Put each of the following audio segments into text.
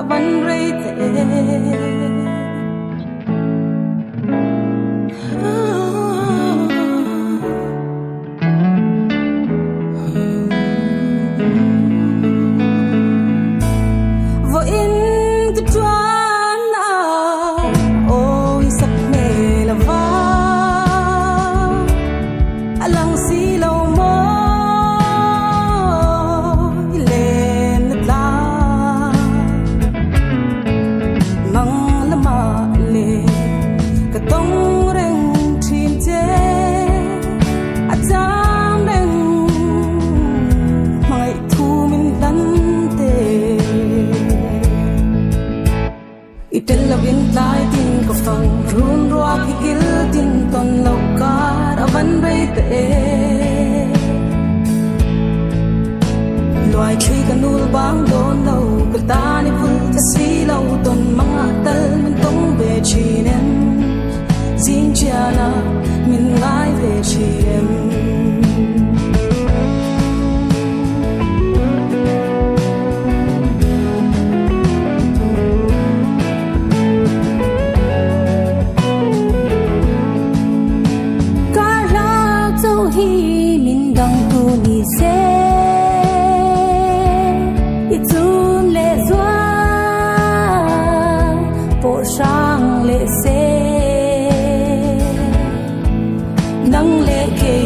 วันไรเตlại tin có phần run rua khi kêu tin tuần lâu cả đã vẫn bay tệ loài truy cần nuôi bám đốn lâu cứ ta đi vui ta xí lâu tuần mang hạ tơ mình tông về chỉ nên riêng cha na mình lại về chỉ em nắng lệ kề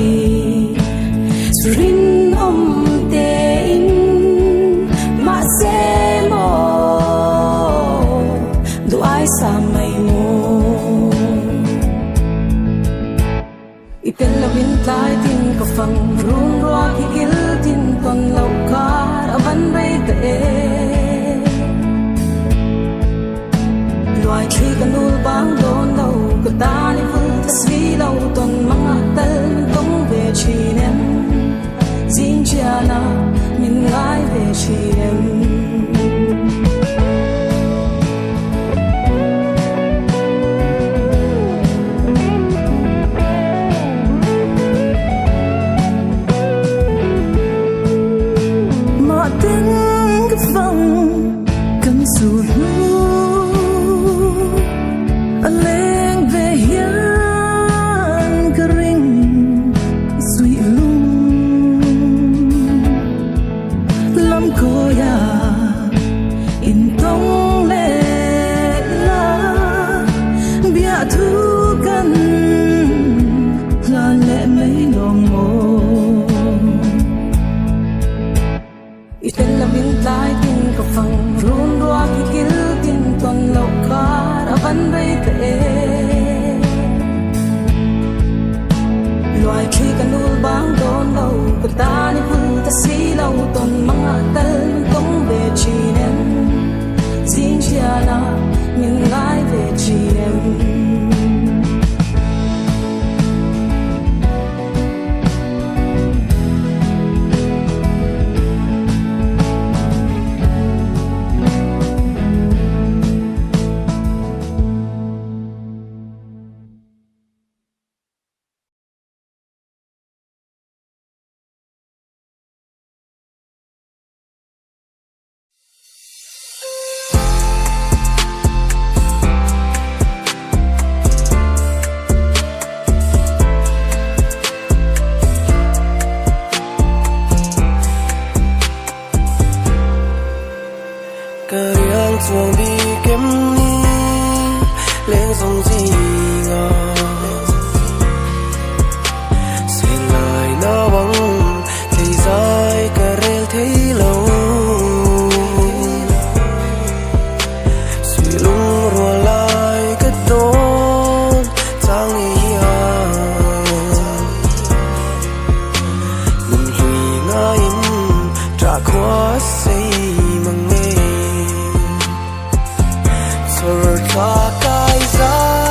rin om tên mà sẽ mồ đủ ai xa mây mồ ít tên là biến thái tin có phần run rua khi kêu tin tuần lâu cả đã vẫn bay tệ loài truy cần nuôi bám đốn lâu cứ ta đi vui ta xí lâu tuần mang hạ tơ mình tông về chỉ em riêng cha na mình lại về chỉ em mọi tiếng cái phòng cầm sụt anh lên về hiên cái ring suy lung lắm cô ya in tông lệ la bia thu cần là lệ mấy lòng mồ ít tên là biến thái tin có phần run rua khi kêu tin tuần lâu cả đã vẫn bay tệ loài truy cần nuôi bám đốn lâu cứ ta đi vui ta xí lâu tuần mang hạ tơ mình tông về chỉ em riêng cha na mình lại về chỉ em chuông đi kiếm ni lên dòng gì ngờ xin lời nó bóng thì dài cả rêu thấy lâu suy lung rùa lại cái tốt trang ý à mình hủy ngã im trả khóa xây bằng nghề rồi cả cái giá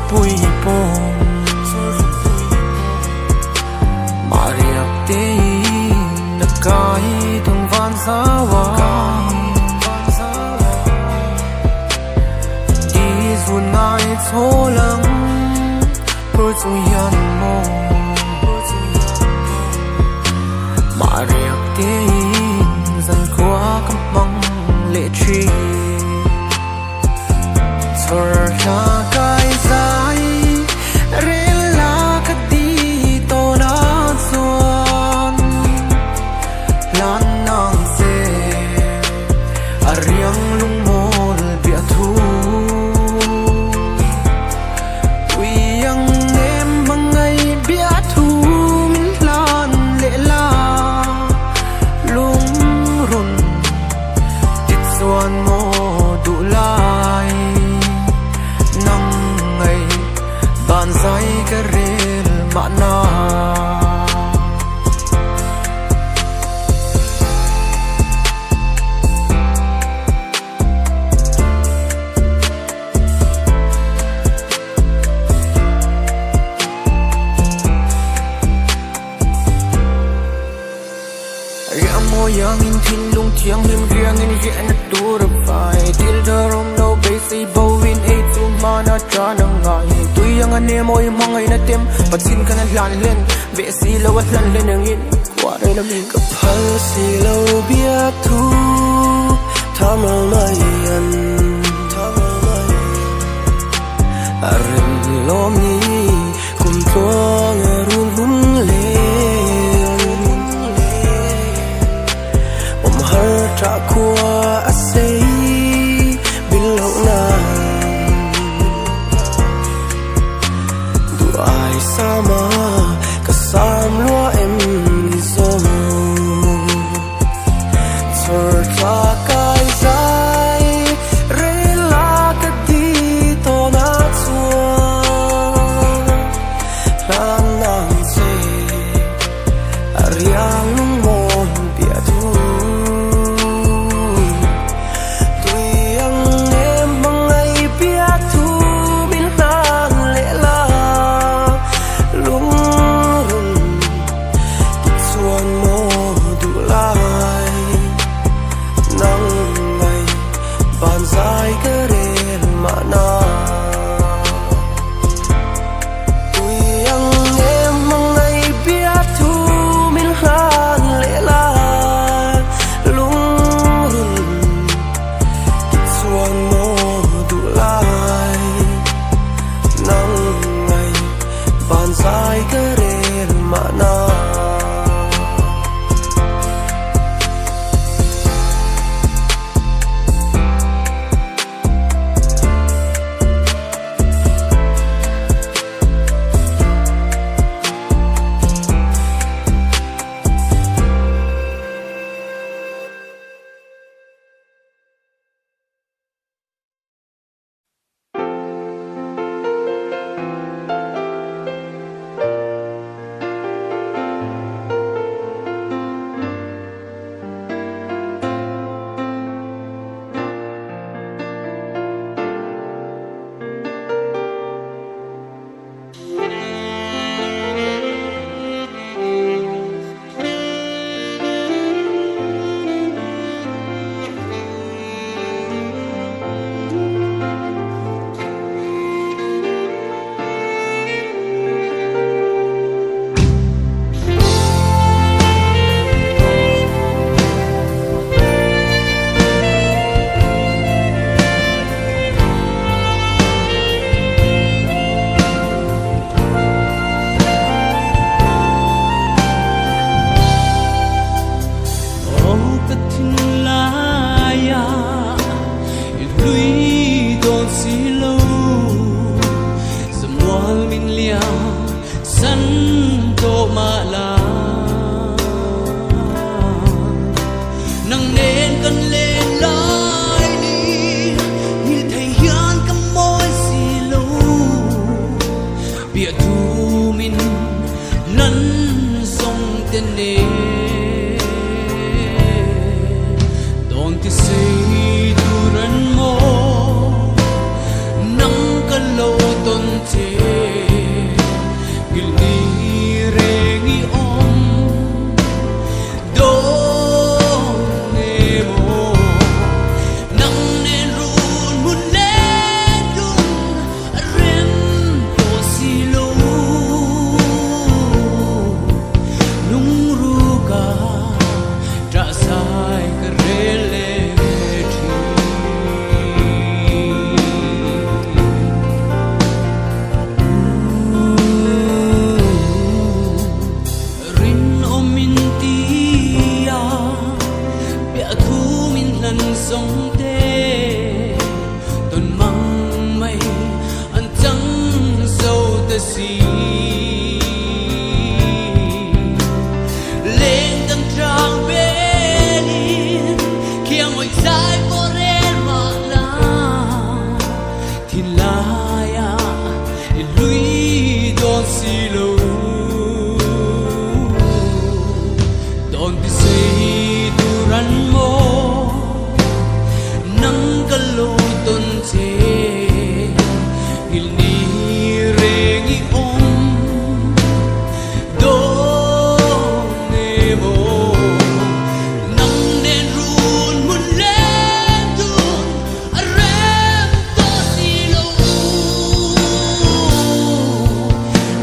pui pom mariak te na kai tung van zawa di zunai cholang pur chu yan mo mariak te zan kwa kampang le chi chor la kai zai re la ka di to na chuan lan nang se ariang lung mol bia thu ui yang nem mangai bia thu min lan le la lung run tit chuan mo du lai nang ngai ban zai ka rel ma na yang in thin lung thiang him riang in rian na tur vai til darom no base bo win e tu mana cha nang ngai tu yang ane moi mangai na tem patsin kana lan len be si lo wa lan len ang in kwa re na min ka phal si lo bia thu thamal mai an arin lo mi kum to run run le tra qua a sei bin lo na du ai sama ka sam lo em zo chor tra kai zai re la ka di to na chuan lan nang se ariang lung mon bia thu si lên từng trang bên kia ngồi dài forever la thì la ya lui don si lo don ti say tu ran mo nang galo ton che il ni rengi do ne mo nang den run mun len tun arem to si lo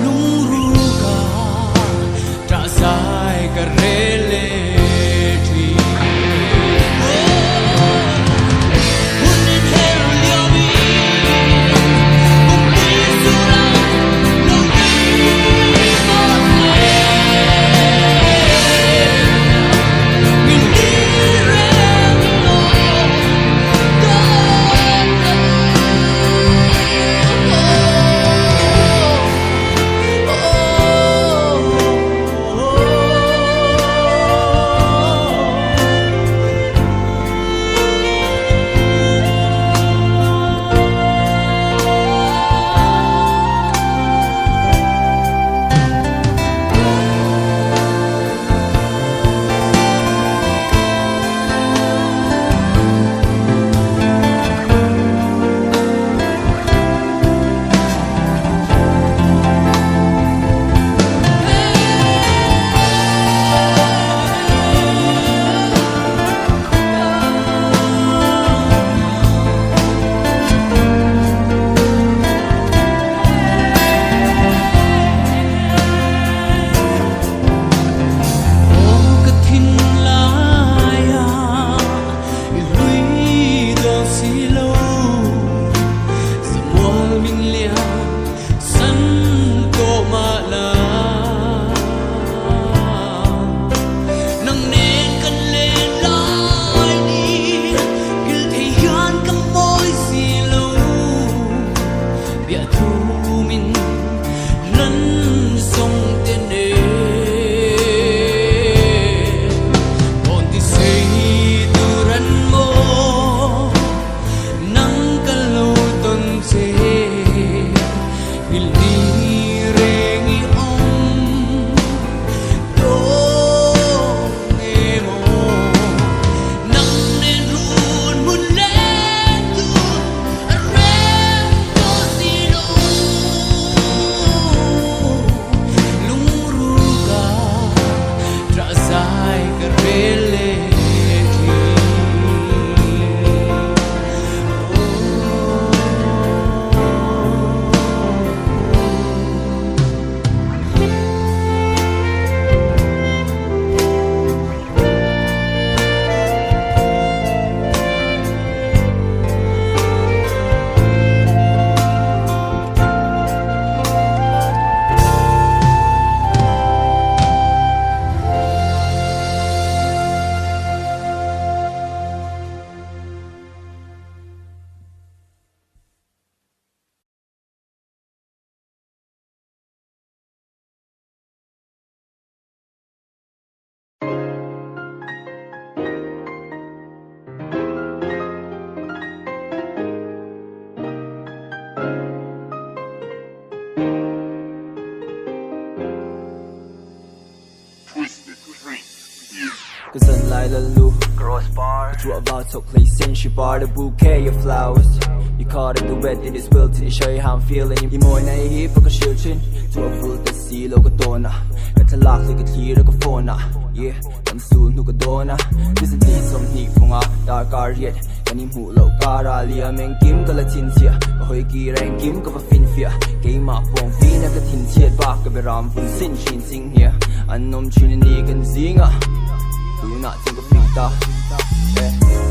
lung ru ka tra sai ka rele The sunlight aloo crossbar drew about took place and she bought a bouquet of flowers. You caught up the wet in this will to show you how I'm feeling. You more na hip for children to a full the sea logo dona. Got a lock like a clear like a phone. Yeah, I'm soon look a dona. This is need some heat from a dark art yet. Can you move low cara lia men kim ka la tin sia. Hoi ki ran kim ka pa fin fia. Game up wong fin ka tin sia ba ka be ram fun sin chin sing here. An nom chin ni kan zinga. Do you not think of Victor? Hãy subscribe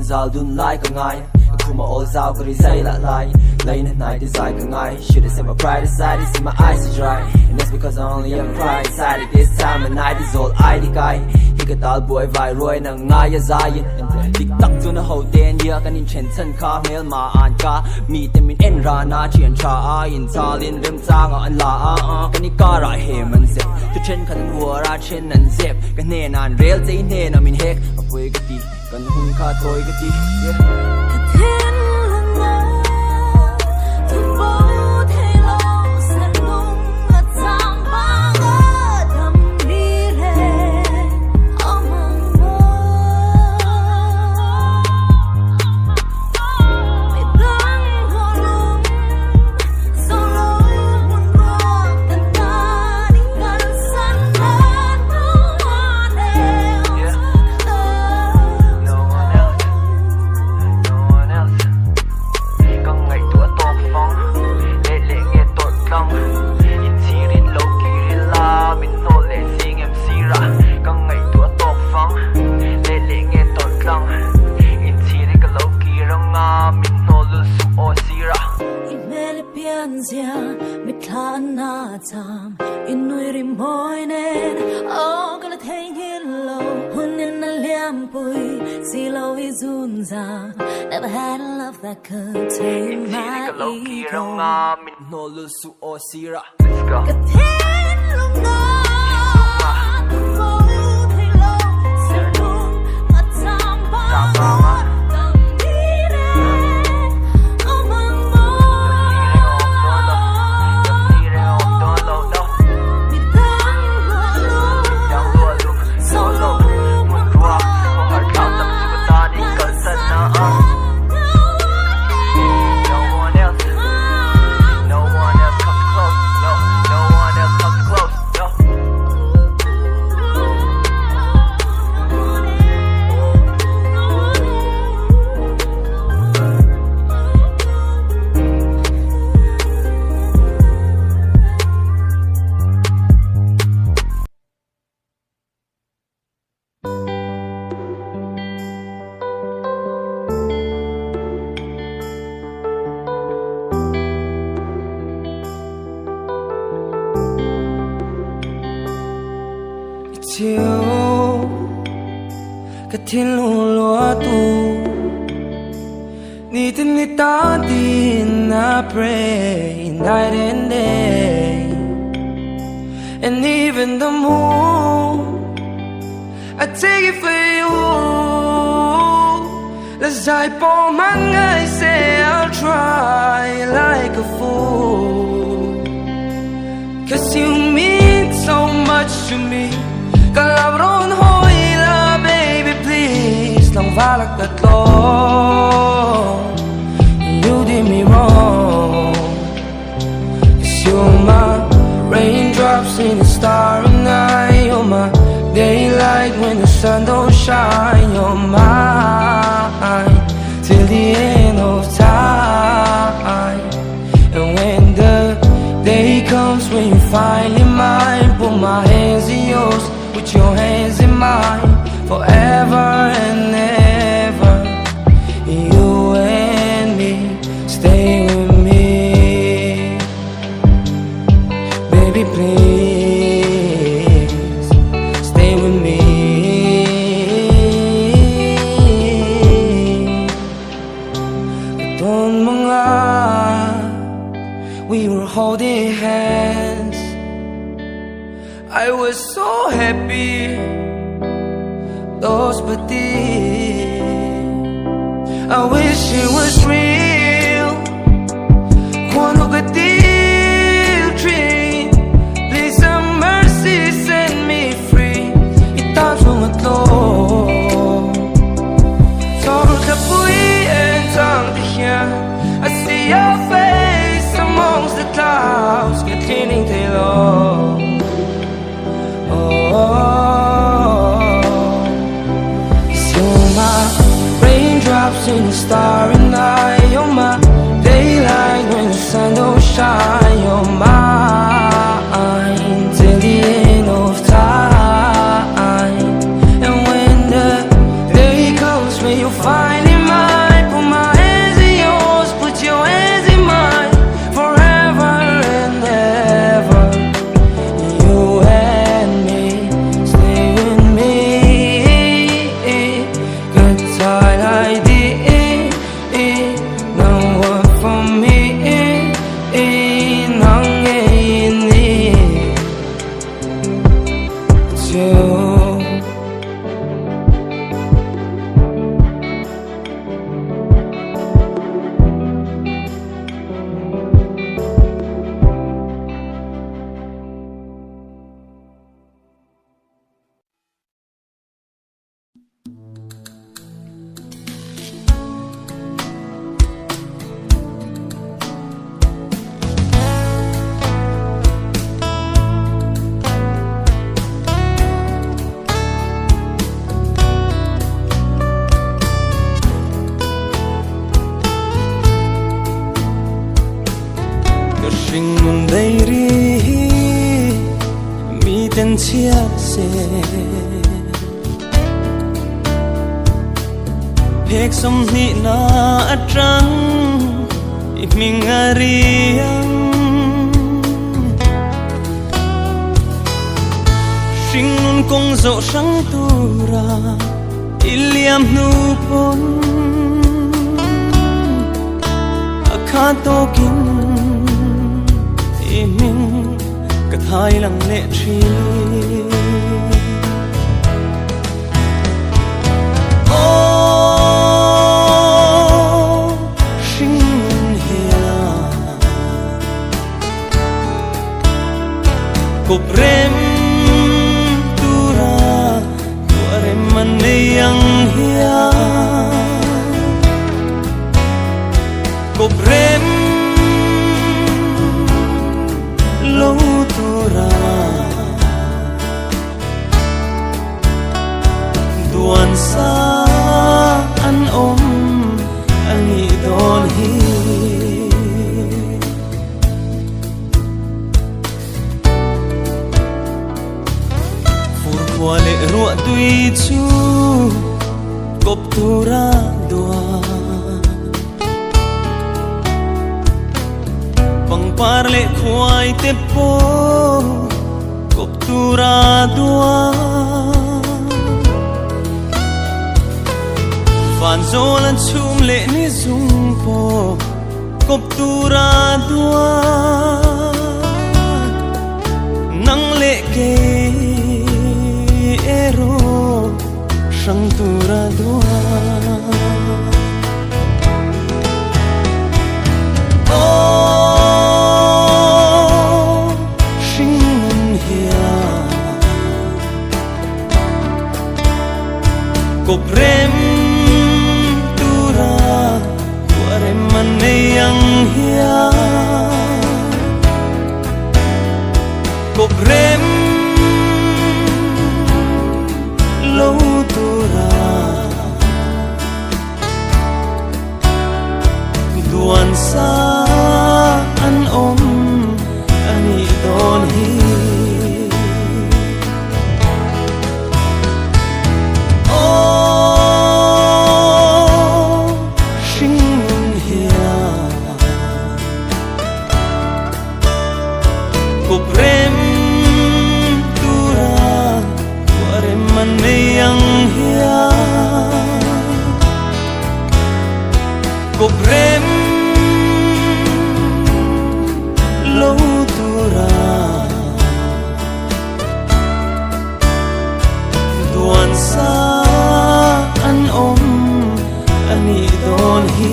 zal dun like a ngai Kuma all zao kari say la lai Lay na night desire ka ngai Should've set my pride aside, see my eyes are dry And that's because I only have pride inside it This time the night is all I di kai Hikatal boy vai roi na ngai ya zayin Tik tak tu na ho ten year kan in chen chen ka mel ma an ka Mi tem min en ra na chien cha a in cha lin rim cha nga an la a kan ni ka ra he man zep Tu chen kan hua ra chen nan zep Kan ne nan rail zay ne na min hek Apoy ka ti kan hun ka toy ka ti Thiên lặng ngơ Thương vô thế lâu Sẽ lung là chẳng bao ngờ Thầm đi lên Ông mong mơ Mày đang hoa lung Sau lối buồn ruột Tần ta đi gần sân hết No one else No one else Có ngày tua tốt phong Lệ lệ nghe tốt lòng Ít chi rít lâu kỳ rít la Mình nô lệ riêng em xí ra Có ngày tua tốt phong Lệ lệ nghe tốt lòng Ít chi rít cái lâu kỳ ra nga Mình nô lưu su ô xí ra Imele pianzia Mitlana tam Inui rimoy nen Oh gala thang hello Hunin na liam pui Silo izunza Never had a love that could tame Ít chi rít my cái lâu kỳ ra ego nga Mình No lu su o sira Let's go Cả thiên lúc đó Từng vô ưu thay lâu Sẽ luôn là tam ba Tầm đi đến Ông bằng mơ Bị tan lùa luôn Sau lùa buồn ruột No one else No one else comes close No one else comes close No chiều cái thiên lùa lúa tu ni tin ni ta tin I pray night and day and even the moon I take it for you let's I pour my I say I'll try like a fool cause you mean so much to me Kalabron hoila baby please Lang valak tatlong You did me wrong Cause you're my raindrops in the starry night You're my daylight when the sun don't shine You're mine till the end of time And when the day comes when you finally mine Put my hands in yours Put your hands in mine forever and ever You and me, stay with me Baby please, stay with me Itong mga we were holding hands I was so happy Those but I wish it was real Cuando que dream Please have mercy set me free Itang sumatlong 서로 잡부이엔 장대현 I see your face amongst the clouds Getting tailored Cause you're my raindrops in the starry night Shing nun dei ri mi ten chia se Phek som ni na atrang ik ming ariang Shing nun kong zo sang tu ra iliam nu pon Akato kin iming kathai lang le tri Oh Shing hia ko prem tura tuare man yang hia ko prem lâu tura duan sa an om ani don hi fur kwa le ru tui chu kop tura dua par le khuai te po kop tura dua fan zolan chum le ni zum po kop tura dua nang le ke ero sang tura dua ko prem tura tuare man yang hia ko prem lâu tura duan sa an om ani don hi ko prem tura tuare man yang hia ko prem lâu tura duan sa an om ani don hi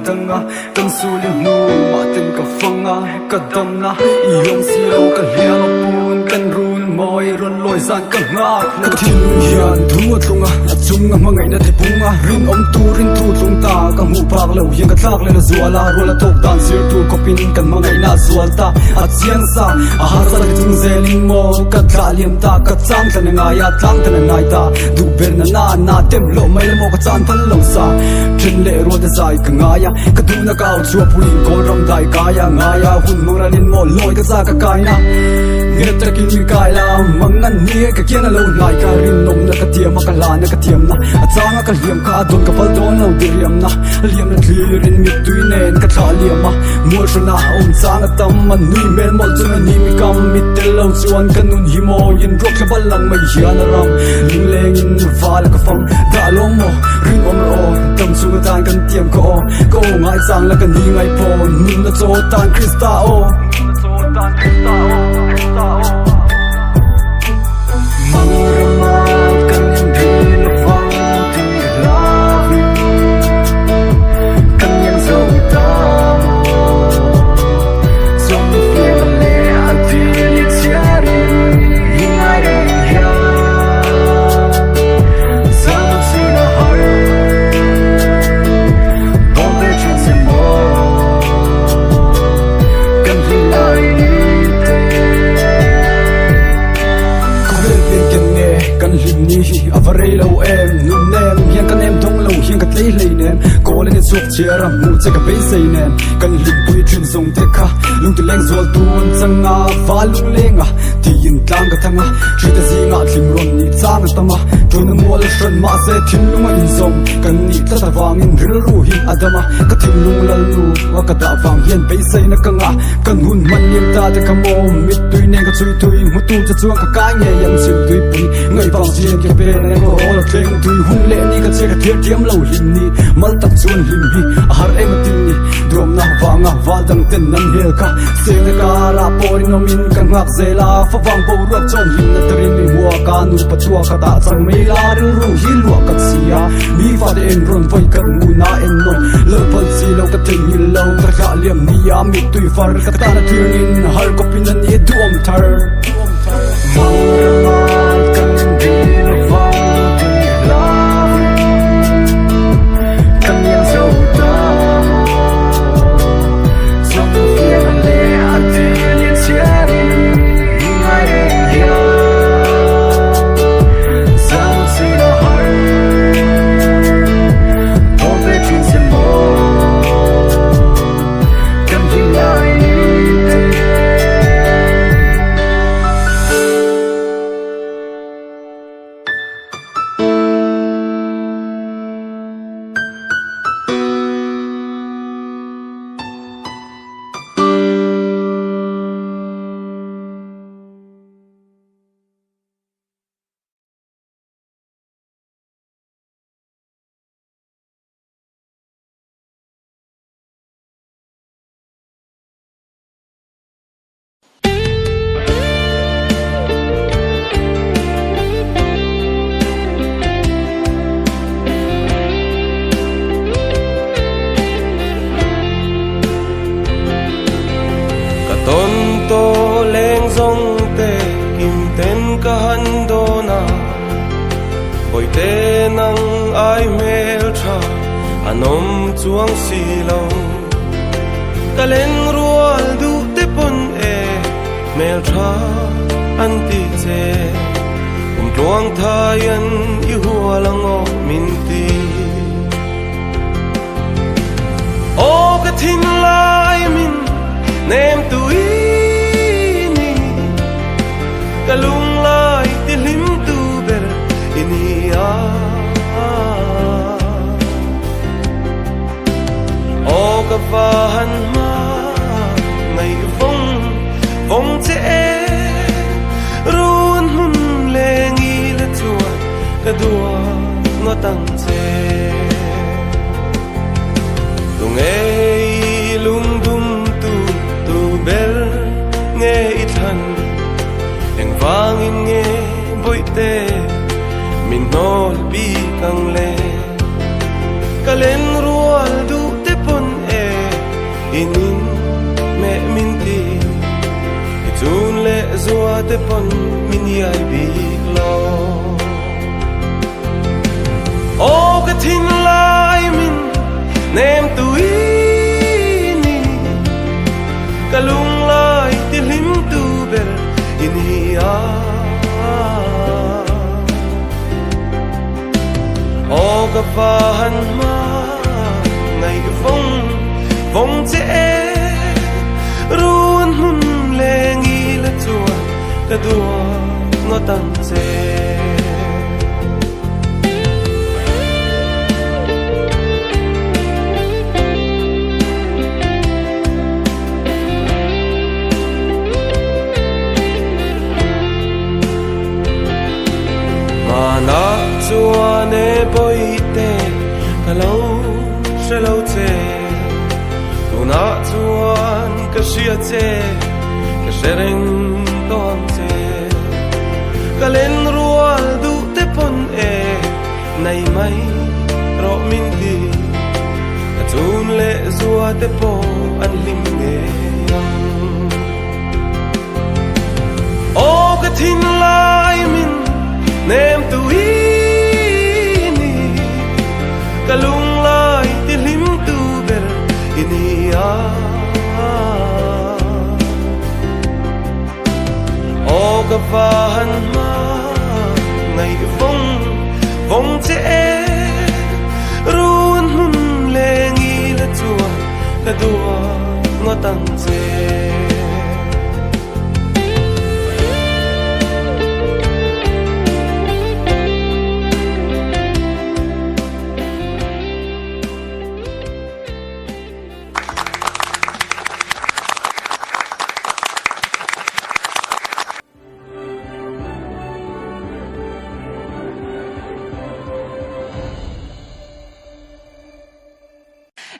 Danga kan sulim nu matin ka fanga ka damna iyong silo ka liang pun kan run moi ron loi san ka nga ka thin hian thunga thunga achunga mangai na te punga rin om turin thu tlung ta ka mu pak lo yang ka tlak le na zuala rola tok dan sir tu ko pin kan mangai na zualta a chiang sa a har sa chung zelin mo ka taliam ta ka chang tan nga ya tlang tan nai ta du ber na tem lo mai mo ka chan pal lo sa thin le ro da sai ka nga ya ka du na ka chua pulin ko ram dai ka ya nga ya hun mo ra lin mo loi ka za ka kai na nge ta kin mi kai la na mangan ni ka kian lo ngai ka rin nom na ka tiam ka la na ka tiam na achang ka liam ka don ka pal don no diriam na liam na tlirin mi tuinen ka tha liam ma mo shona chang tam man ni mel mol chu ni mi kam mi tel lo chuan kanun hi mo in rok ka balang mai hian ram ling leng in val ka fam da lo mo ring om ro tam chu tan kan tiam ko ngai chang la kan ni ngai po nun na cho tan krista o Avarelo em nun nem hian kan em thong lo hian ka tlei hlei nem ko le chuak chiara mu che ka pe sei nem kan lik pui thin song te kha lung te leng zol tuan changa valung lenga ti in tlang ka thanga thita zinga thlim ron ni chang tama tun mol shran ma se thim lunga in zong kan ni tla wang in ril ru hi adama ka thim lung lal lu wa ka da wang hian pe sei na kanga kan hun man nim ta te ka mo mit tui nen ka chui tui mu tu cha chuang ka kai nge yang sim tui pui ngai wang chian ke pe ne ko la thleng tui hun le ni ka che ka thiar tiam lo lim ni mal tak chuan lim hi har em tin ni drom na wanga wal dang ten nan hel ka se na ka ra pori no min kan ngak zela fa wang po ro chon lim na trin mi wa ka nu pa chua ka ta chang me la ru ru hi lu ka sia mi fa de en ron voi ka mu na en no lo pal si lo ka tin hi lo ka ka liam ni ya mi tui far ka ta na tin in har ko pin na ni duom thar anom chuang si lo kaleng rual du te pon e mel tha an ti che tuang thayan i hualang o min ti o ka thin lai min nem tu ni kalung lai ti lim tu ber ini a o ka van ma ngai vong che run hun lengi le chua ka dua no tang che tung ei lung dum tu bel nge i than eng vang in nge boite min nol bi kang le kalen rual du te pon e inin me min ti itun le zua te pon min yai bi lo o ka thin lai min nem tu ni kalung lai ti lim tu ber ini a o ka van ma ngai vong che run hun lengi le chua ka dua tăng dê mà nó chua nê bôi tê cả lâu sẽ lâu chê tu nó chuan cái xia chê cái sẽ rèn toan chê cái lên rual du te pon e này mai ro min đi cái chun lệ zua te po an lim nghe ô cái tin lai min nem tu ini kalung lai ti lim tu ber ini o ka van ma ngày vong che run hun le ngi la chua ka dua ngo tang che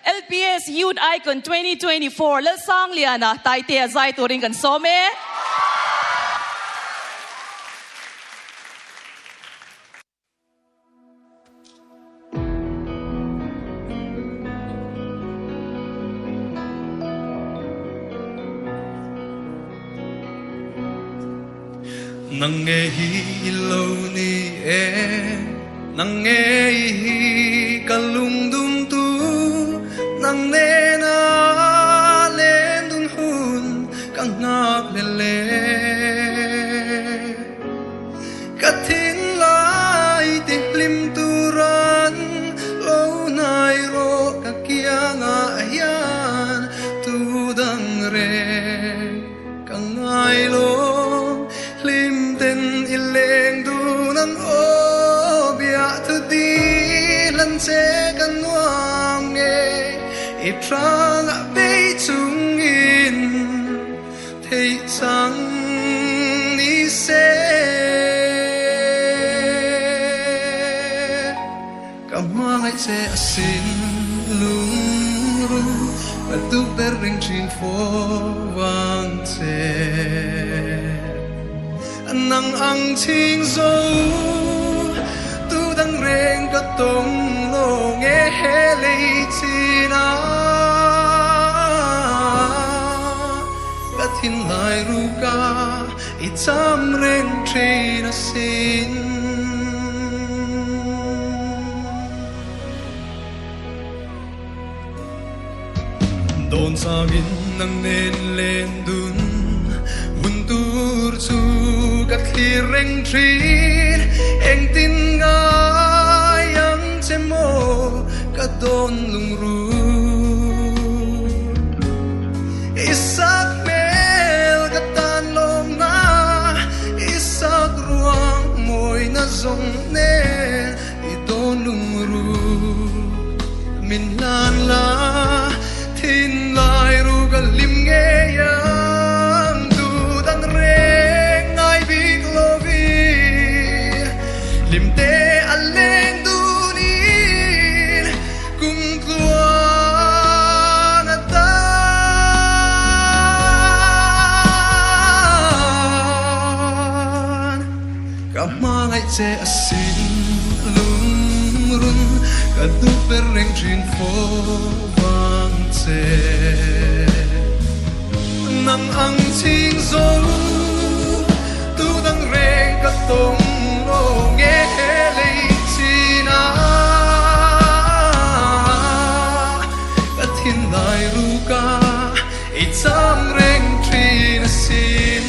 LPS Youth Icon 2024 lal sang liana tai te zai turing kan some nang nghe hi lâu ni e nang nghe hi kalung dum tu nang ne na lên dun hun kang ngak le le ka thin lai ti lim tu ran lâu nai ro ka kia nga yan tu dang re kang ngai lo lim ten ileng du nan o bia tu di lan che kan nuam nge i trang a be chung in thei sang ni se kamang ai che asin lung ru pa tu per ring chin fo wang che nang ang ching zo tu dang reng ka tong lo nge he le chi na ka thin lai ru ka i cham reng tre na sin don sagin nang nen len dun hun tur chu ka khi reng trin eng tin ngai yang che mo ka don lung ru isak mel ka tan lom na isak ruang moi na zong ne i don lung ru min lan la thin lai ru ka lim nge yang tu dan reng ngai big lovi lim te aleng du ni kung tuan atan kamangai che asin lung run ka du per reng chin fo nang ang ching zo tu dang reng ka tong lo nge le chi na ka thin lai ru ka i cham reng tri na sin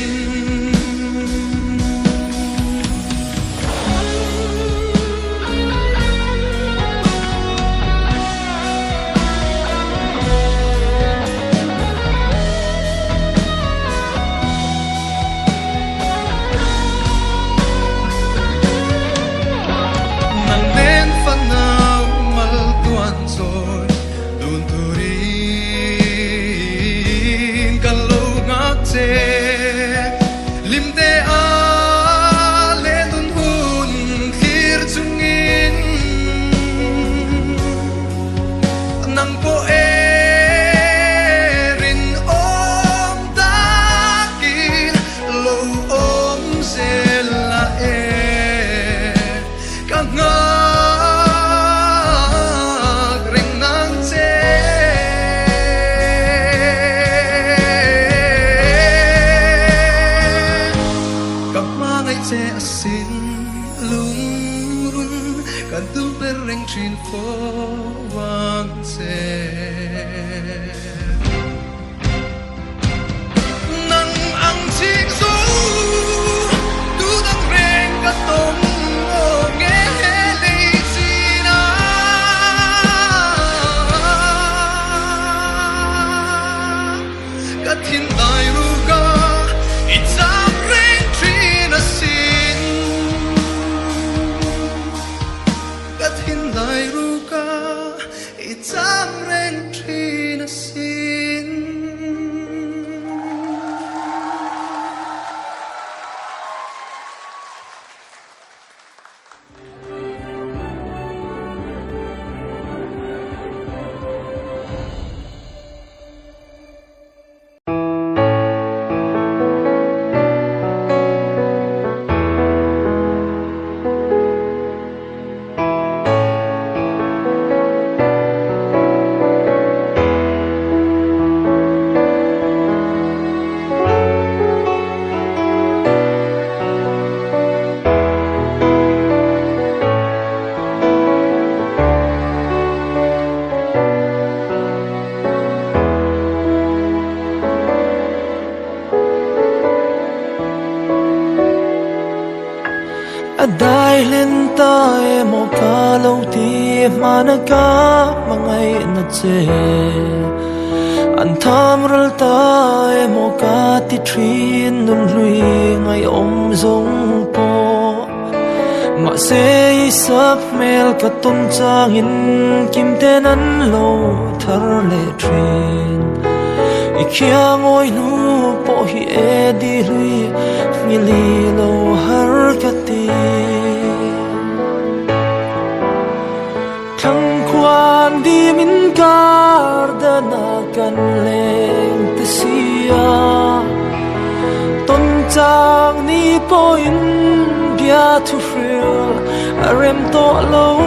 Adai lên tay một ca lâu ti mà na ca mà ngày na che anh tham rul tay một ca ti trin nun lui ngày giống po mà sẽ sắp mel cả tôn trang in kim tên anh lâu thar lệ trin ikia ngồi nu po hi e di lui nghi li lâu har cả ti thăng quan đi min gardana kan leng te sia tôn trang ni po in bia tu frill arem to lâu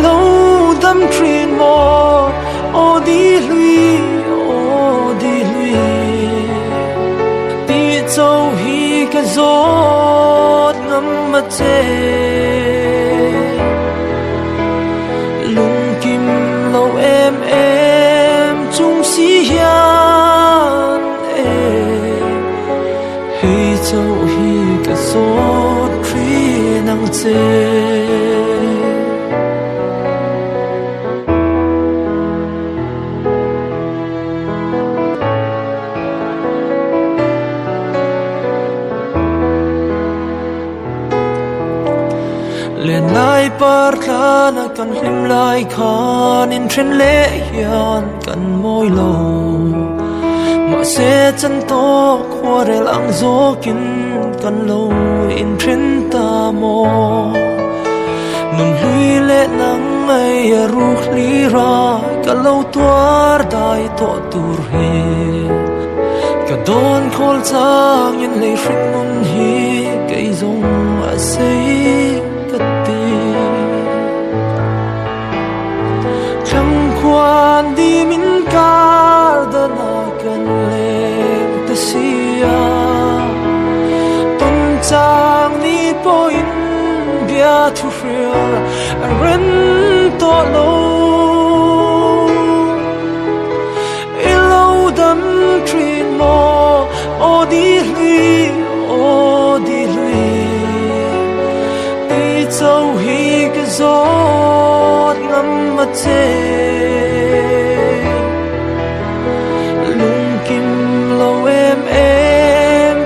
lâu đâm trin mo o đi lui ti châu hi ka zot ngam ma che lung kim lâu em chung si hian hey châu hi ka zot tri nang che lên lại par khan kan hlim lai khan in thren le hian kan moi lo ma se chan to khwarel ang zo kin kan lo in thren ta mo nun hlui le nang ai ruh li ra ka lo tuar dai to tur he ka don khol chang in le hring nun hi kai zong a sei quan đi min gardana kan leng te sia tôn trang ni po in bia thu frill ren to lo ilo dam trin mo o di lui ti châu hi ka zot ngam ma che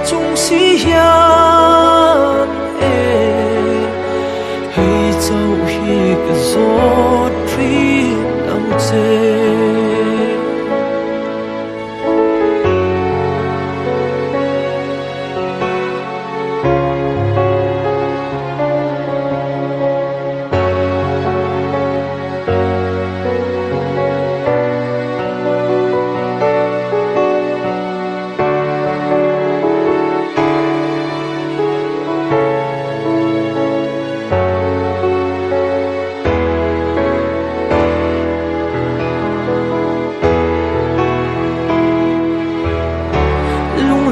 chung si hian hey châu hi ka zot tri nang che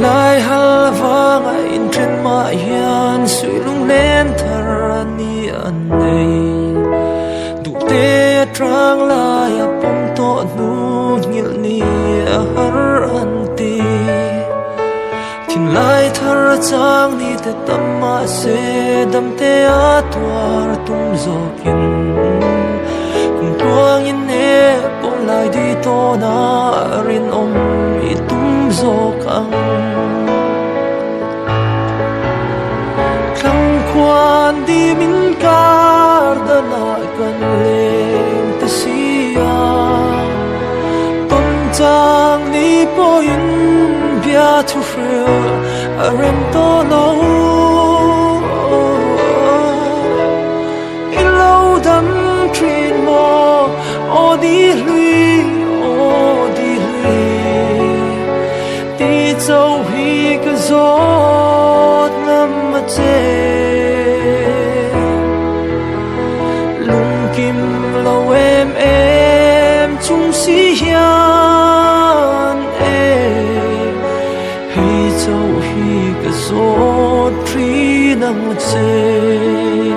lai hal vanga in tren ma hian sui lung len thar ani an nei du te trang la ya pom to nu ngil ni a har an ti thin lai thar chang ni te tamma se dam te a twar tum zo kin kum tuang in ne pom lai di to na rin om I tum zo kang quan đi min gardana kan leng te sia tôn trang ni po in bia thu frill arem to lo in lo dam trin mo o di lui ti châu hi ka zot ngam ma che kim lâu em chung si hian hey châu hi ka zot tri nang che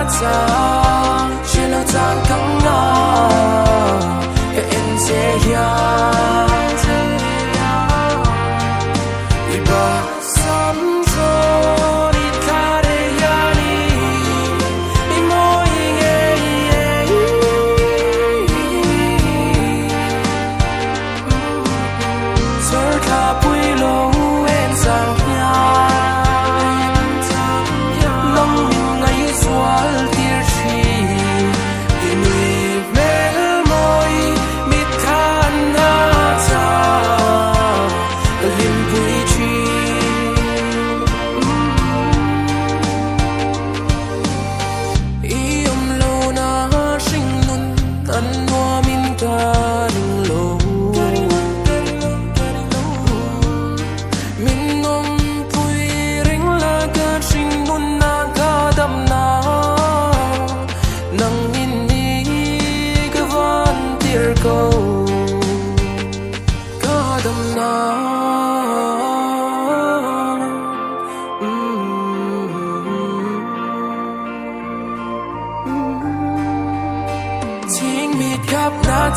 chang chỉ lo chang căng na cái em sẽ ya đi ba sắm rồi đi ta để ya đi đi môi nghe sơ ta bui lâu em sang ya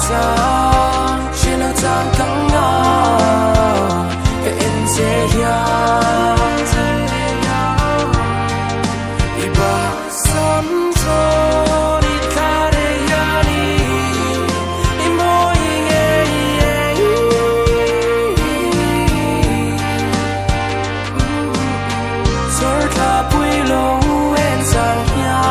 chang chỉ lo chang căng na cái em sẽ ya đi ba sắm rồi đi ta để ya đi đi môi nghe sơ ta bui lâu em sang ya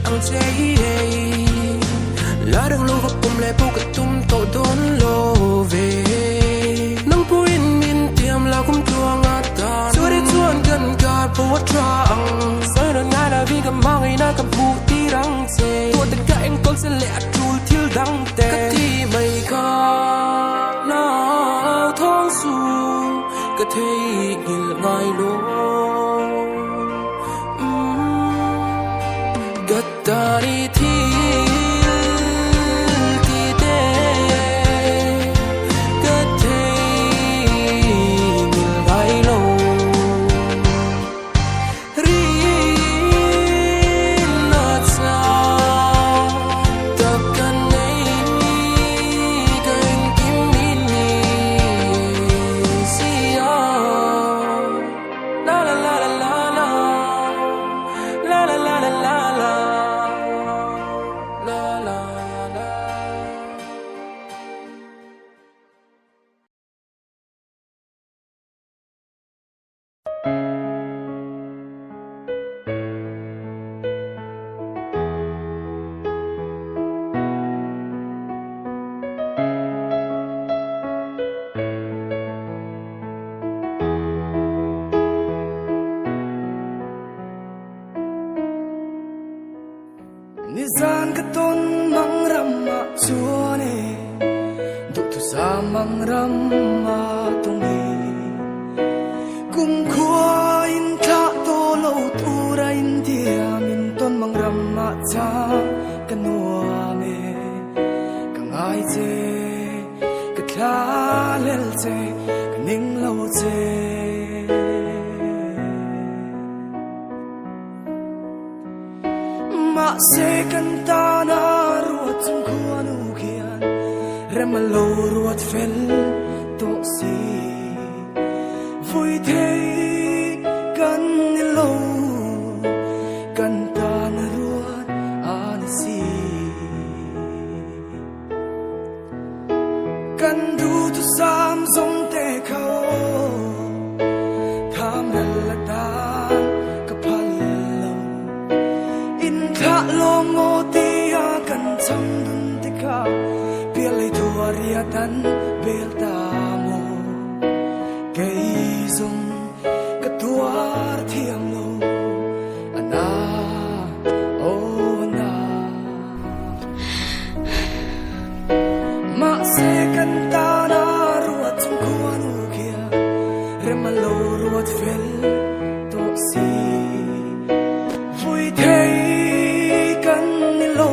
ang say la dang lo vak pum le pu ka tum to don lo ve nang puin min tiam la kum chuang a ta so de chuan kan ka po trang sai na nga la vi ka mang ai na ka pu ti rang se to ta ka eng kol se le a tul thil dang te ka ti mai ka na thong su ka thei gil ngai lo Dari thil ti te ka thei ngil gai lo ri na cha ta kan nei ka en kim min ni sia la la la la la la la la la la la Nizan katon mang rama chuane du tu sa mang rama tungi kum khua in tha to lo tu ra in dia min ton mang rama cha kanua me kangai che ka thla lel che kaning lo che ma se canta na ruat chung khuan u khian rem lo ruat fel to si vui thei kan ni lo canta na ruat an si kan du tu sam song te khao tham la tan ka phal lo in tha lo ngo ti a kan cham dun te kha pial le thua ria tan bel ta mo kei zum ka tuar thiam lo ana o na ma se kan ta na ruat chung khuan u kia rem lo ruat fel to si vui thei kan ni lo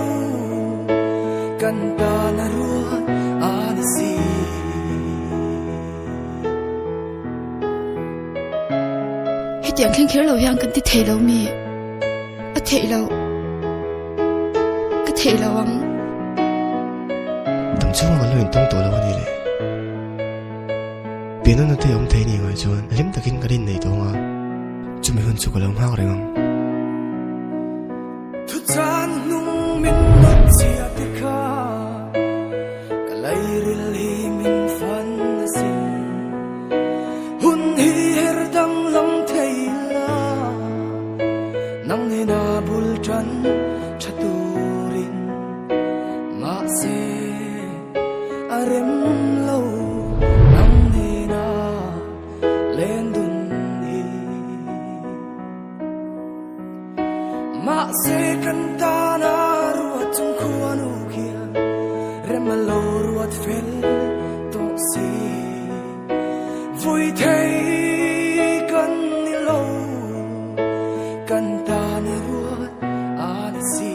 kan ta na ruat ani si hết tiếng khen khéo lâu yang cần ti thầy lâu mi à thầy lâu cái thầy lâu ang đừng chung mà luyện tung tổ lâu đi lệ biến nó thấy ông thấy nhiều người chuan lim ta kinh cái din này thôi mà chúng mình hơn chụp cái lòng hao rồi không thu chan nung min not chia te kha ka lai ril hi min fan na sin hun hi her dang lam thei la nang ne na bul tran chaturin ma se arem lo nang ne na len dun hi ma se kan ta na ruat chung khuan u kia rem lo ruat fel to si vui thei kan ni lo kan ta ni ruat an si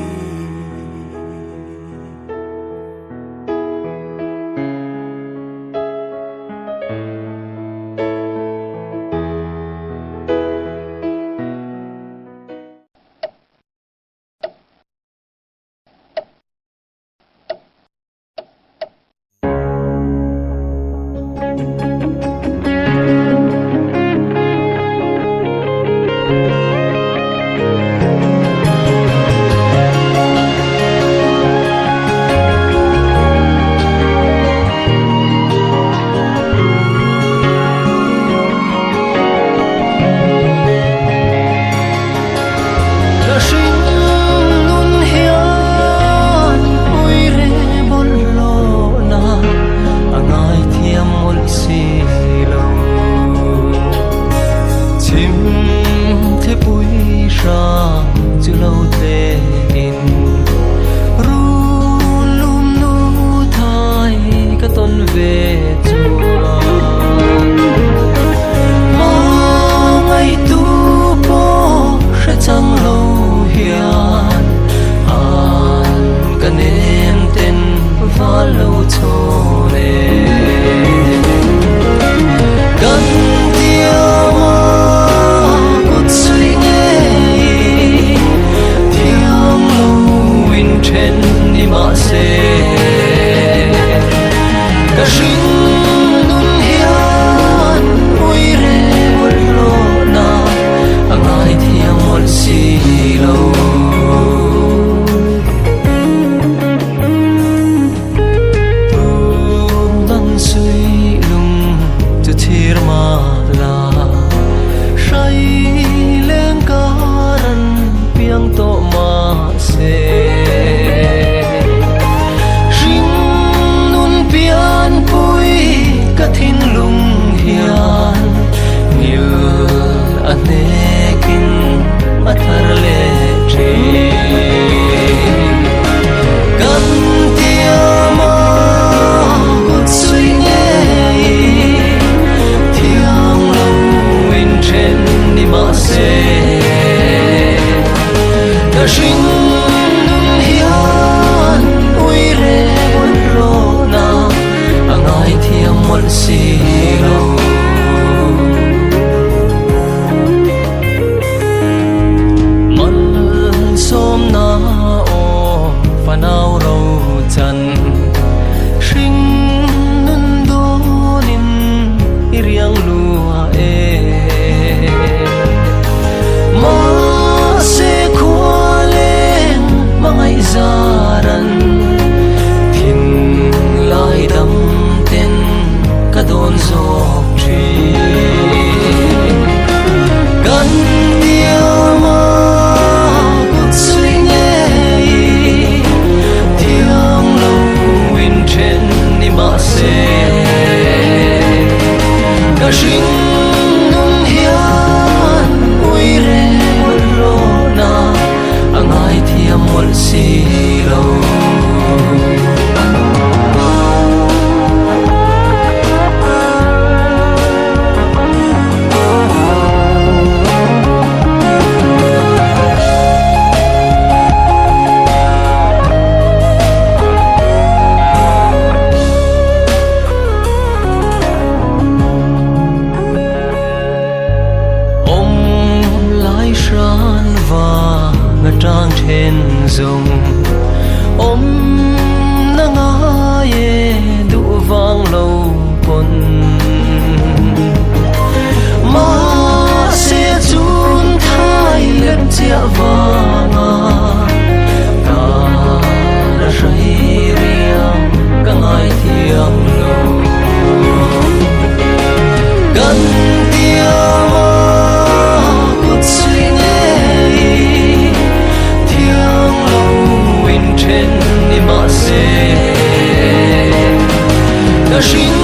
na rin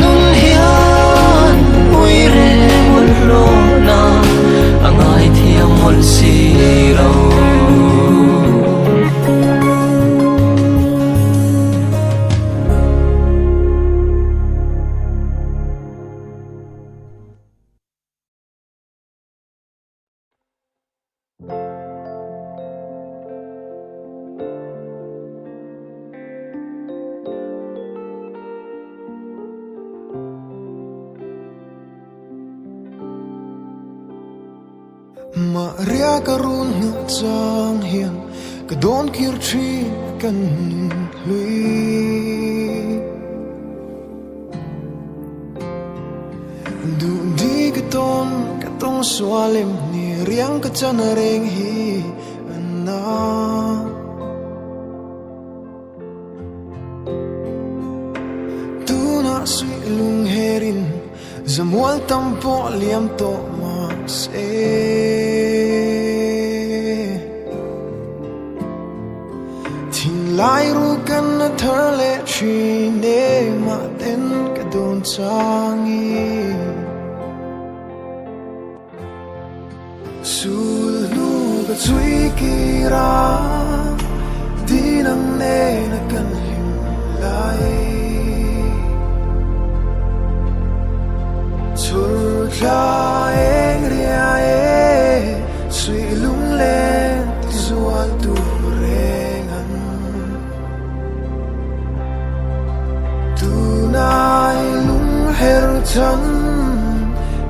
nun hiyan ui re mun lo na ang ai thiam mon si lo Maria karun nga chang hian ka don kir thi kan lui du di ka tong swalem ni riang ka chan reng hi na tu na sui lung herin zamual tampo liam to ma se lai ru kan na thar le chi ne ma ten ka don changi sul nu ka chui ki ra di nang ne na kan him lai chur kha eng ria e sui lung len zual tu nai lung her chan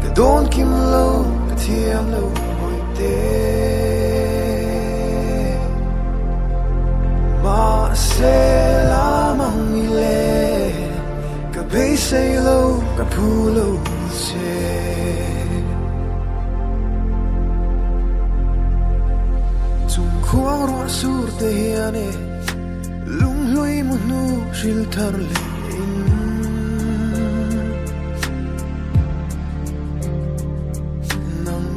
ka don kim lo ka thiam lo hoi te ma se la mang mi le ka be say lo ka pu lo se zum khuang ro sur te hiane lung hloi mu nu shil thar le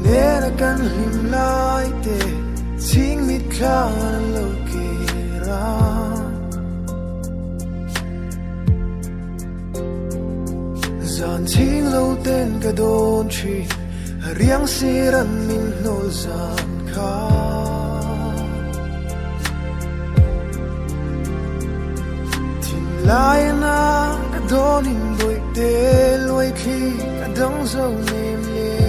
nera kan him lai te ching mit khan lo ki ra zan ching lo ten ka don chi riang siran min nol zan kha tin lai na ka don in boi te loi khi ka dang zo nem le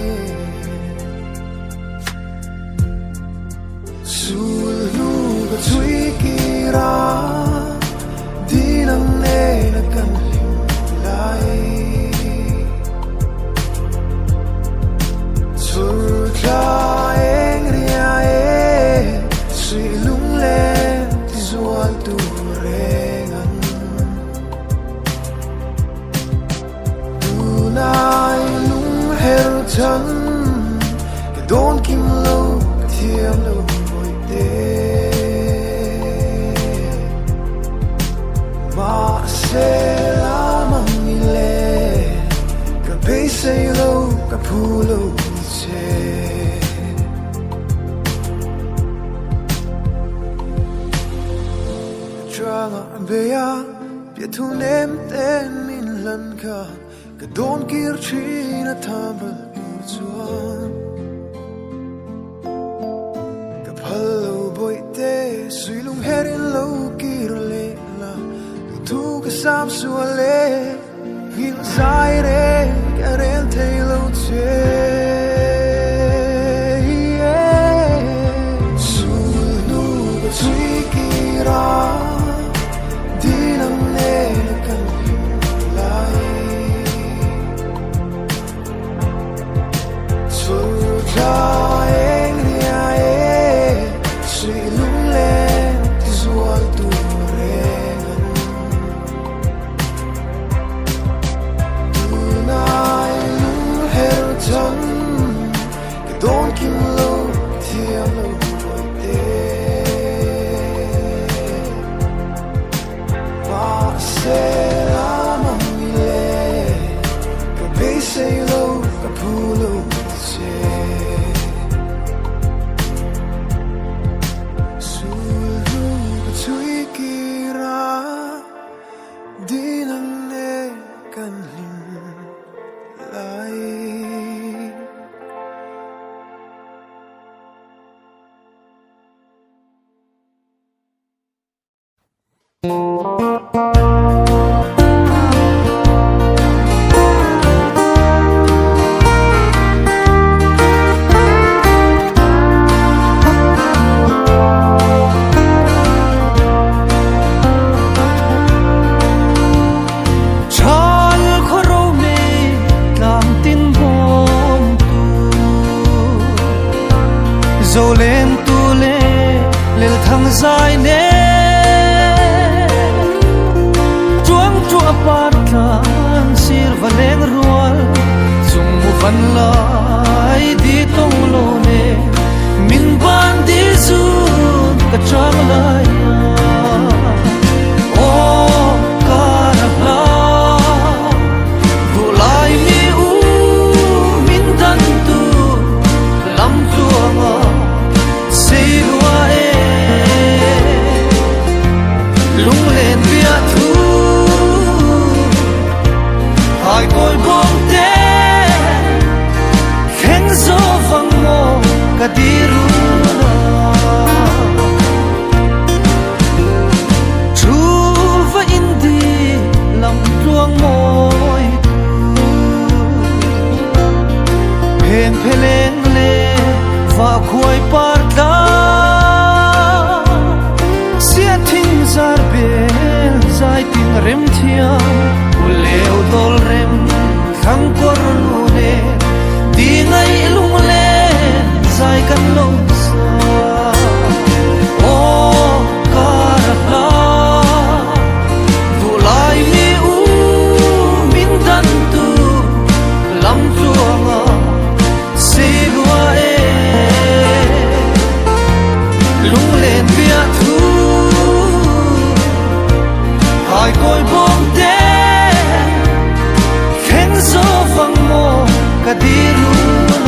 sul nu ka chui ki ra di nang ne na kan him lai chur kha eng ria e sui lung le ti zual tu rengan tu nai lung her chan ka don kim lo ka thiam lo ma se la mang mi le ka be say lo ka pu lo se tranga be ya pia tu nem ten min lan ka ka don kir chi na thambal chuan hello boy te sui lung herin lo kir le la tu ka sam su le gin sai re ka ren te lo che su nu ka sui ki ra di nang ne kan lai su ka don't keep low till low ma se la mang le ka be say low ka pu lo se su lu ka chui ki ra di nang ne กันลินไหลdầu lên tu lê lên thăng dài nè chuông chua pat kan sir và leng rual chung mu van lai đi tông lô nè min ban đi zun ka trang lai o karabla vu lai mi u min dan tu lam chuanga lung lên bia thu hai côi bom té khen gió vang mô cả đi runa chú và in đi lòng luang môi hên phê lên lê và khuấy par đá sia thinh zar ben zai tin rem thiam uleu dol rem khang kor lu ne di ngai lung le zai kan lo sa o karapla vulai mi u min dan tu lam chuanga silwa e lung lên bia thu hai côi bom té khen gió vang mô cả đi runa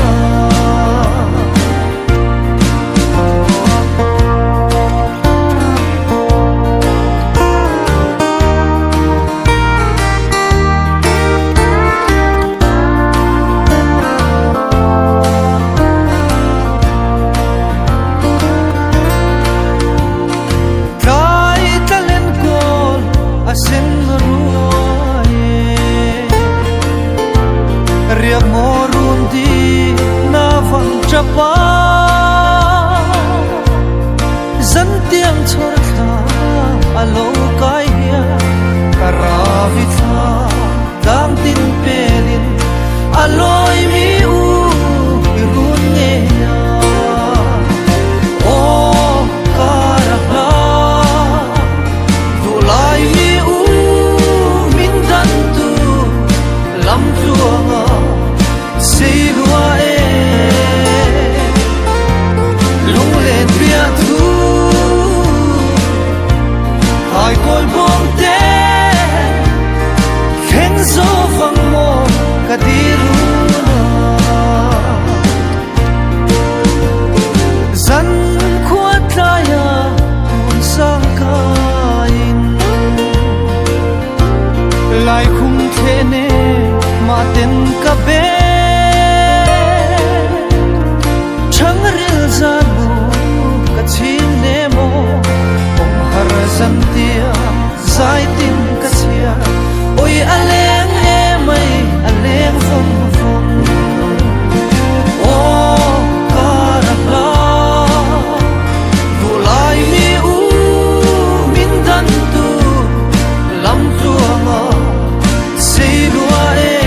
riak morun di na vang chapa zan tiang chor kha alo kai hia karavi tha dang tin pelin aloi mi u irun nge ya o karabla vulai mi u min dan tu lam chuanga silwa e lung lên bia thu hai côi bom té khen gió vang mô cả đi runa dân khuất laya buồn sang kain lại khung thế nè mà tên cả bé chẳng ril ra bu cả chín nè mô ông har dân tia giải tin cả chia ôi aleng em ơi aleng phong phong o karabla vulai mi u min dan tu lam chuanga silwa e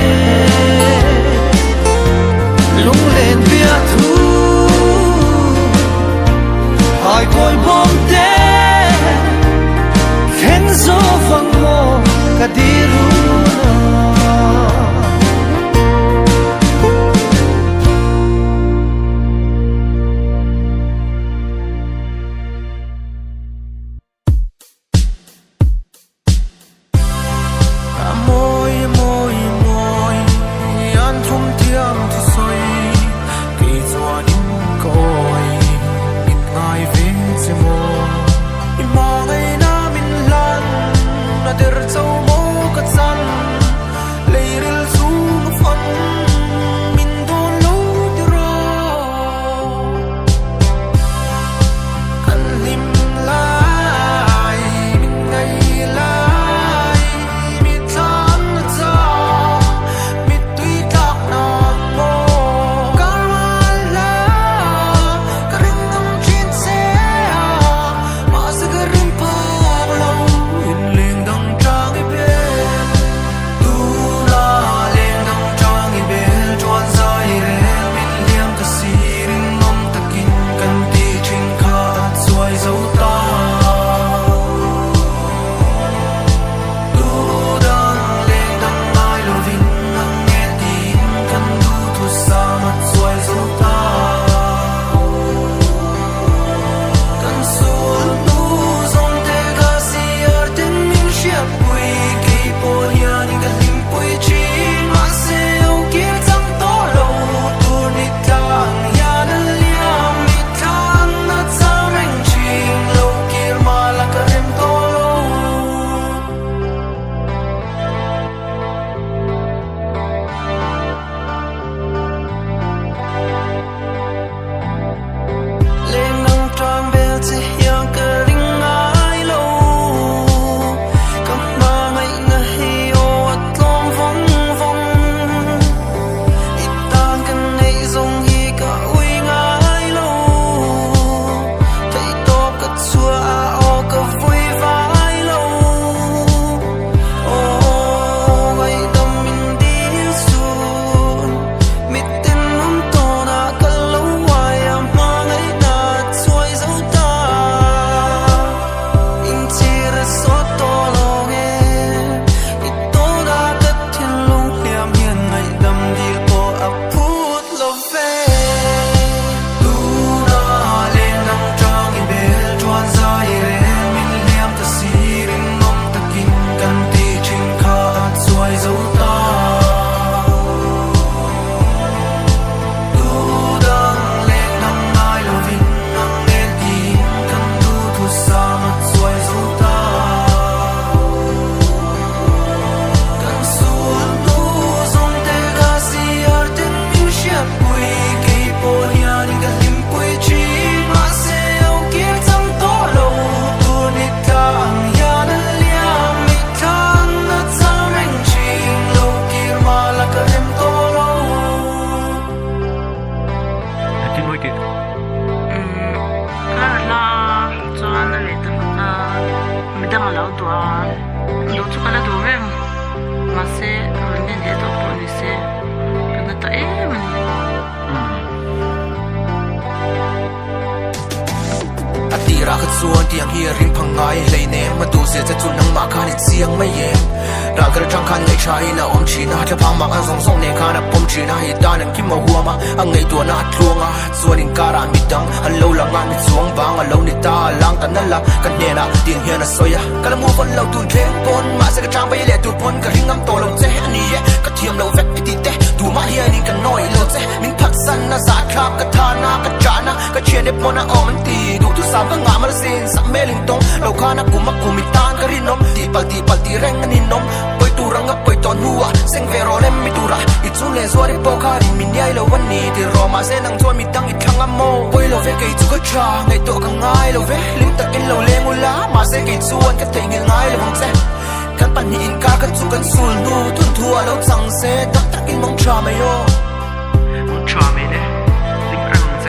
รักส่วนที่ยังเฮียริมพังไงเลยเนมมาดูเสียจะจุนนังมาคานิเสียงไม่เย็นรักกระจังคันเลยใช้นะอมชีนะจะพามาอันส่งเนคานะปมชีนะเหตุการณ์คิดมาหัวมาอันไงตัวน่าทวงส่วนอิงการามิดังอันเลวละงานมิสวงบางอันเลวนิตาลังกันนั่นละกันเนี่ยนะเตียงเฮียนะสวยกันละมูฟันเราตุนเทงปนมาเสกจางไปเล่ตุนปนกระหิงน้ำโตเราเจ๊อันนี้กระเทียมเราเวกไปตีเตะดูมาเฮียนี่กันน้อยเราเจ๊มิงพักสันนะสาคราบกระทานากระจานะกระเชียนเด็บมนะออมันตีดูทุสามก็งามาละเซนสัมเมลิงตงเราข้านะกุมักกุมิตานกระรินนมตีปัลตีแรงกันนินนมปอยตูรังกับปอยตอนหัวเซงเวโรเลมมิตูระอิจุเลสวาริโปคาริมินยายเราวันนี้ที่รอมาเซนังทวนมิตังอิทังอโมปอยเราเวกไอจุกชาไงโตกังไงเราเวลิมตะกินเราเลงอุลามาเซกไอจวนกันเตงไงเราบังเซกันปันหินกากันจุกันสูลนูทุนทัวเราจังเซตักกินมองชาไม่โยมองชาไม่เด้ลิมรังเซ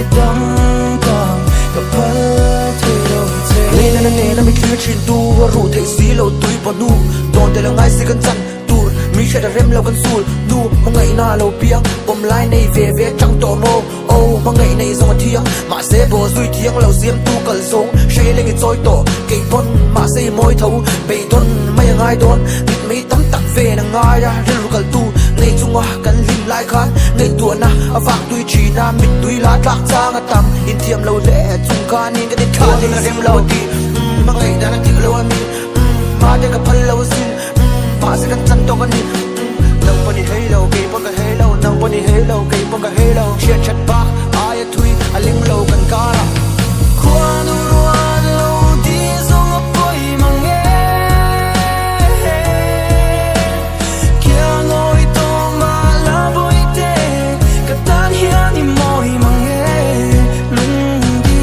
mi đắm càng gặp phật thì đâu thế Lê na nè na mi kia chin tu wa ru thei si lo tui pa nu don te lo ngai si kan chan tur mi she da rem lo kan sul nu ma ngai na lo piang pom lai nei ve ve chang to mo o ma ngai nei zong thiang ma se bo zui thiang lo siam tu kal song she le ngi choi to ke bon ma se moi thau be don mai ngai don mit mi tam tak ve na ngai ya ru kal tu nei chunga kan lim lai khan nei tu na awak tui chi na mit tui la tlak chang atam in thiam lo le chung ka ni ka ni kha ni rem lo ti ma ngai na ti lo mi ma de ka phal lo sin ma se kan chan to kan ni nang pa ni hei lo ke pon ka hei lo nang pa ni hei lo ke pon ka hei lo chia chat ba ai thui a ling lo kan ka la khoan ruan lo đi sông bơi mang nghe kia ngồi to mà la bơi tê cả tan hiền đi mỏi mang nghe lung đi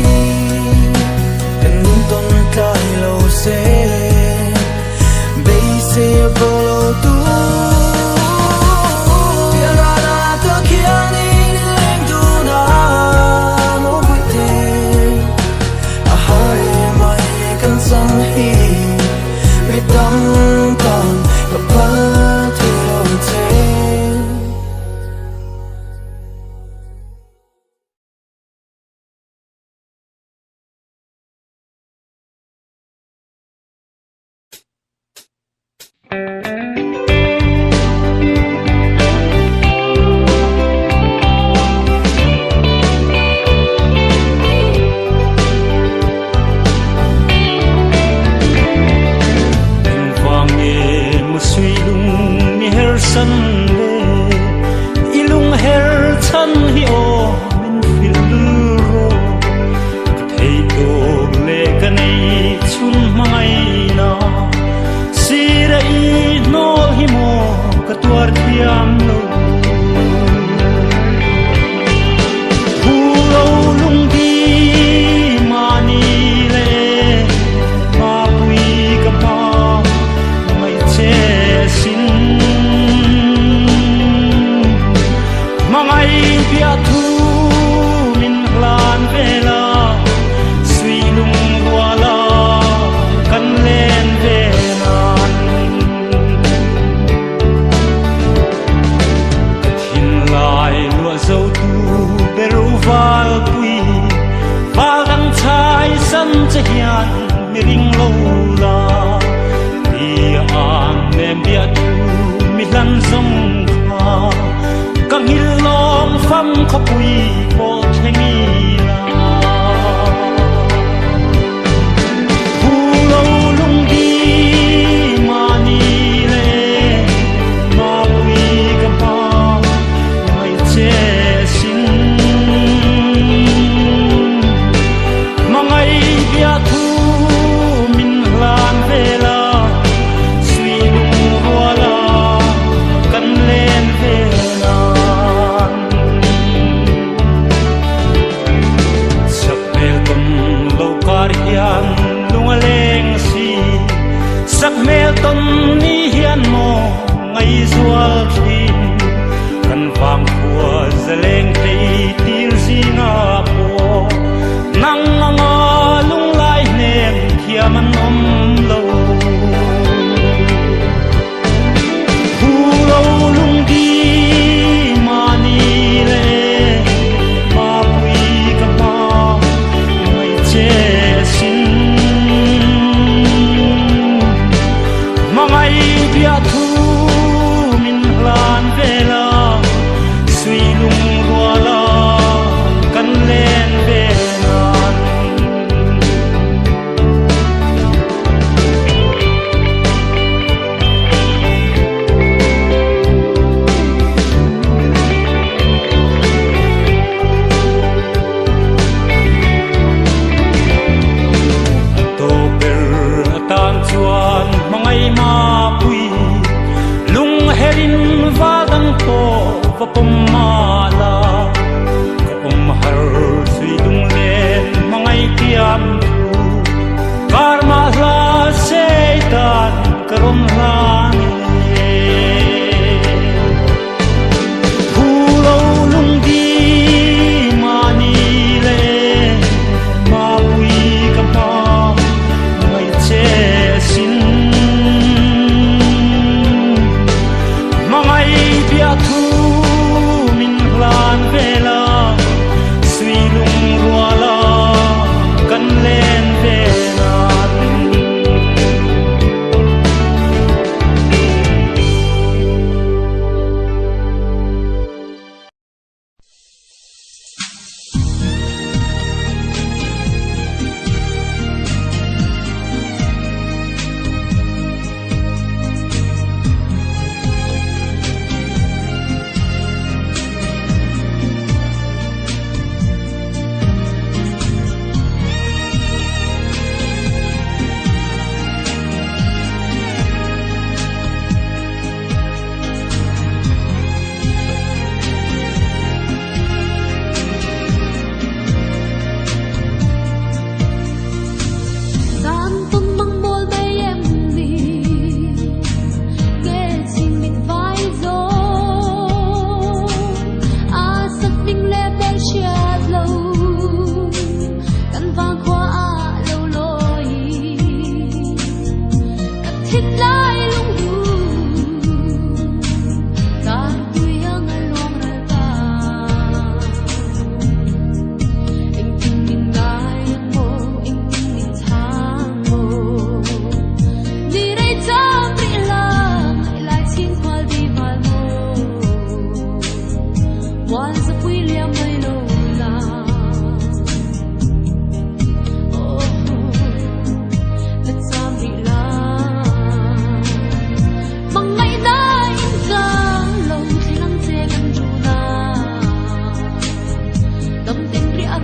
em muốn tôn cái lâu xe bây giờ bao tu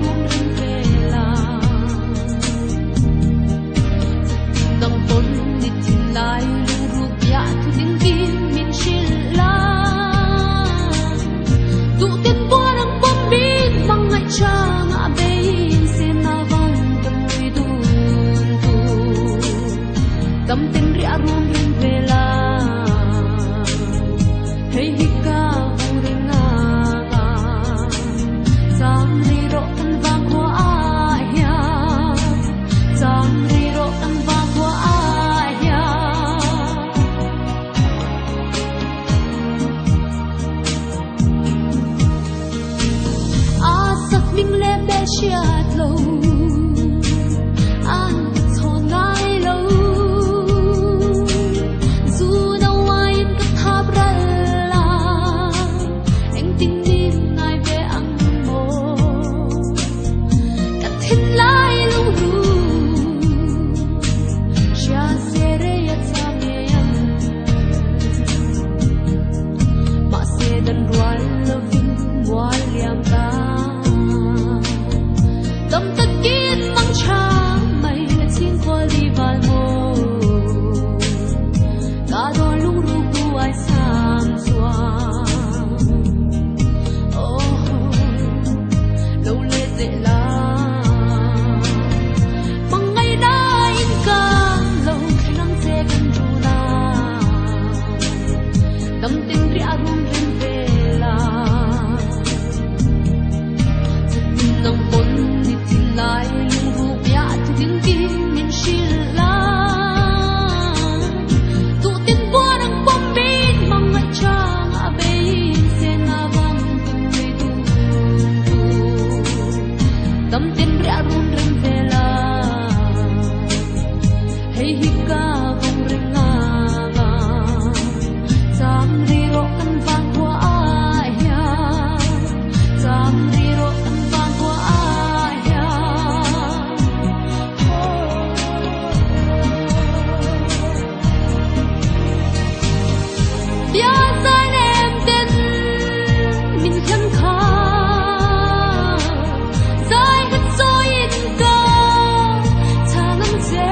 rung rinh về là nang pon ni tin lai lu ru ya thu din kim min shil la tu tin bo nang bom bin mang ngai cha nga bein se na vang tam ri du tu tam tin ri a rung rinh về la hey hi ka vang ring nga sam ri ro kan vang kwa ya sam ri ro kan vang kwa ya a sak ming le be shiat lo an chon ngai lo zu na wain ka thap ral la eng ting tin ngai ve ang mo ka thin lai lu ru sha se re ya cha me am ma se dan rual loving wal liam ta tâm tất kiên mang cha mày là xin qua đi vào mồ cả đôi lung ru cu ai sam xóa lâu lê dễ la bằng ngày đã in càng lâu khi nắng dễ gần ru la tâm tình ria rung rinh về la nang pon ni tin lai lung ru ya thu din kim min shil la tu tin bo nang bom bin mang ngai cha nga bein se na vang tam ri du tu tam tin ria rung rinh về la hey hi ka vang ring nga sam ri ro kan vang kwa ya sam ri ro kan vang kwa ya bia sai em tên min khăn kha sai hết rồi in ca cha nang che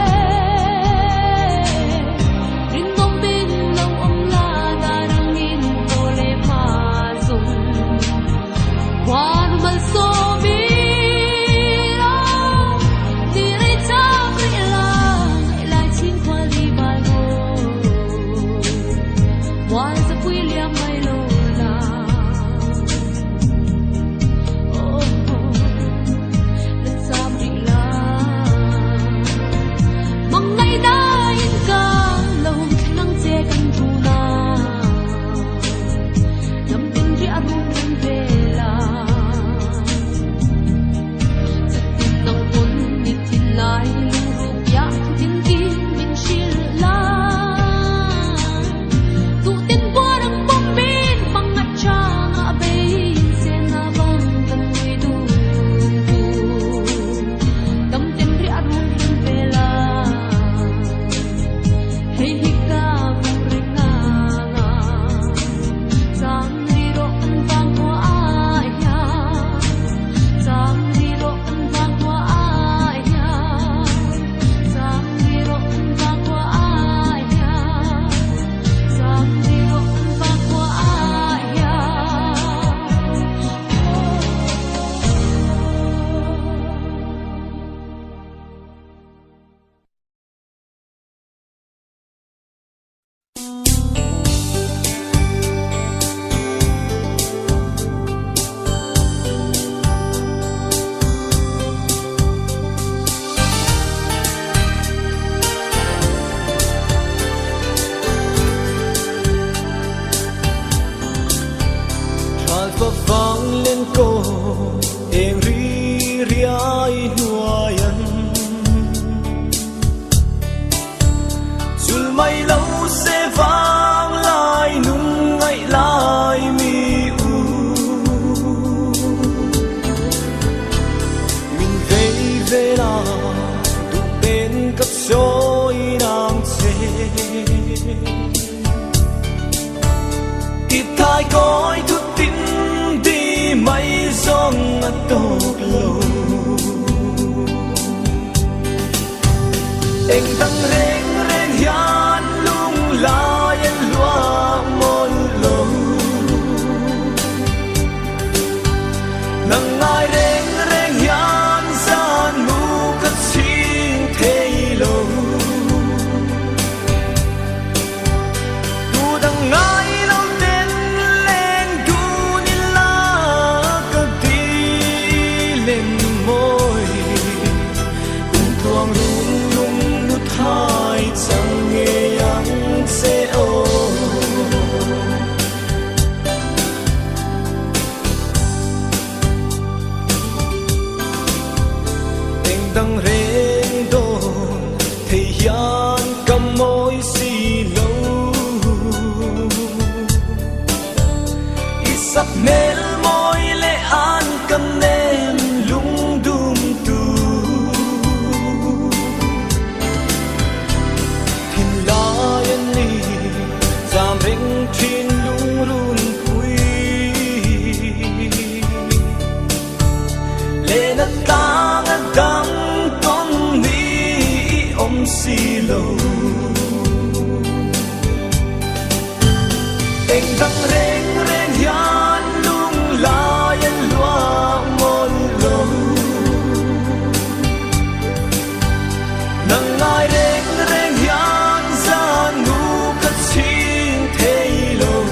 tình tăng rèn rèn hian lung la yên loa môn lâu nang ai rèn rèn hian san mu cất xin thế lâu tu đằng ai lâu tên lên tu đi la cất đi lên môi cùng tuang lung lung nút hai chẳng nghe ăn sẽ ô tình đằng rèn đồn thì hian cầm môi xì lâu ít sắp mel môi lệ an cầm nên lung đum tu thiên la yên ni giảm rinh thiên lung run quy lệ na ta ngân đắng con ni om xì lâu tình đắng rèn rèn hian lung la yên loa môn lâu nang ai rèn rèn hian gian ngu cất xin thế lâu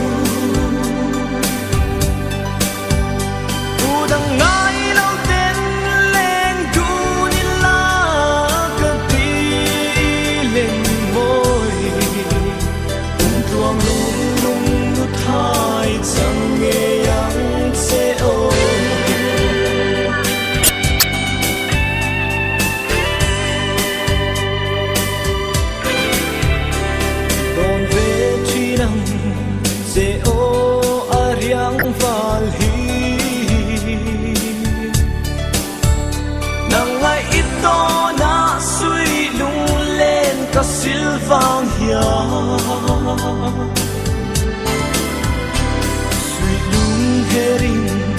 tu đằng ai lâu tên lên tu đi la cất đi lên môi cùng tuang lung lung nút hai chẳng nghe ăn sẽ ôm đồn về chi nắng sẽ ô ariang val hi nang ai ít to na suy lung lên cả sil vang hia suy lung herin